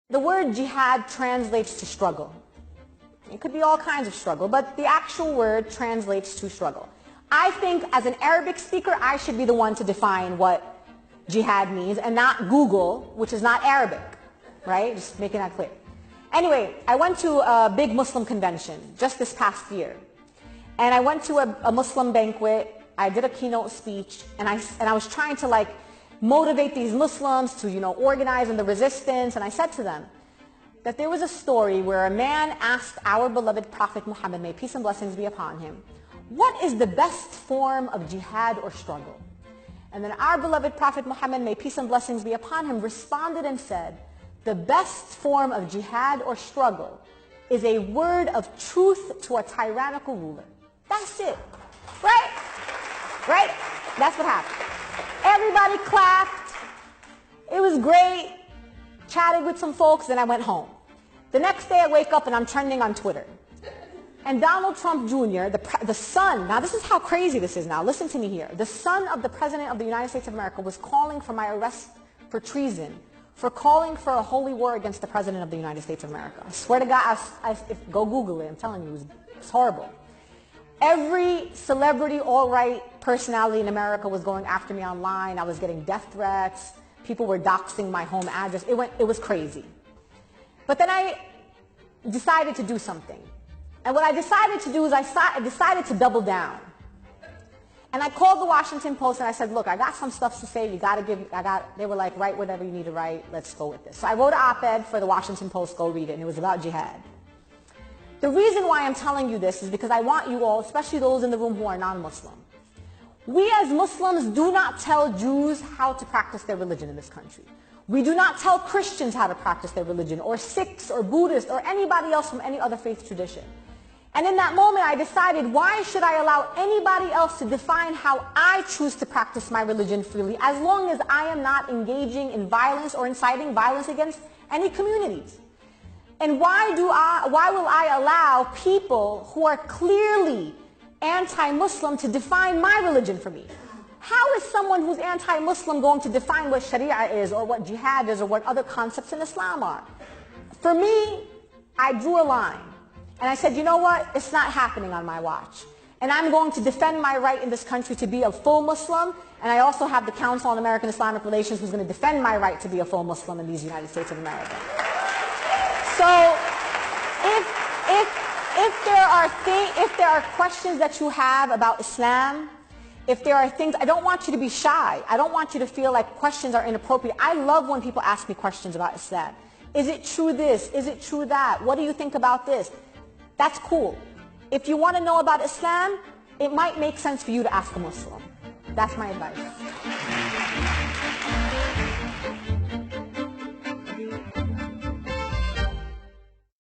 The word jihad translates to struggle. It could be all kinds of struggle, but the actual word translates to struggle. I think as an Arabic speaker, I should be the one to define what jihad means and not Google, which is not Arabic, right? Just making that clear. Anyway, I went to a big Muslim convention just this past year. And I went to a Muslim banquet. I did a keynote speech, and I was trying to motivate these Muslims to, organize in the resistance. And I said to them that there was a story where a man asked our beloved Prophet Muhammad, may peace and blessings be upon him, what is the best form of jihad or struggle? And then our beloved Prophet Muhammad, may peace and blessings be upon him, responded and said, the best form of jihad or struggle is a word of truth to a tyrannical ruler. That's it. Right? Right? That's what happened. Everybody clapped. It was great. Chatted with some folks, then I went home. The next day I wake up and I'm trending on Twitter. And Donald Trump Jr., the son, now this is how crazy this is now, listen to me here. The son of the President of the United States of America was calling for my arrest for treason, for calling for a holy war against the President of the United States of America. I swear to God, go Google it, I'm telling you, it's horrible. Every celebrity, alt-right personality in America was going after me online. I was getting death threats. People were doxing my home address. It was crazy. But then I decided to do something. And what I decided to do is I decided to double down. And I called the Washington Post and I said, look, I got some stuff to say. They were like, write whatever you need to write. Let's go with this. So I wrote an op-ed for the Washington Post. Go read it. And it was about jihad. The reason why I'm telling you this is because I want you all, especially those in the room who are non-Muslim. We as Muslims do not tell Jews how to practice their religion in this country. We do not tell Christians how to practice their religion, or Sikhs, or Buddhists, or anybody else from any other faith tradition. And in that moment I decided, why should I allow anybody else to define how I choose to practice my religion freely, as long as I am not engaging in violence or inciting violence against any communities? And why will I allow people who are clearly anti-Muslim to define my religion for me? How is someone who's anti-Muslim going to define what Sharia is, or what jihad is, or what other concepts in Islam are? For me, I drew a line. And I said, you know what? It's not happening on my watch. And I'm going to defend my right in this country to be a full Muslim. And I also have the Council on American Islamic Relations who's going to defend my right to be a full Muslim in these United States of America. So if there are questions that you have about Islam, if there are things, I don't want you to be shy. I don't want you to feel like questions are inappropriate. I love when people ask me questions about Islam. Is it true this? Is it true that? What do you think about this? That's cool. If you want to know about Islam, it might make sense for you to ask a Muslim. That's my advice.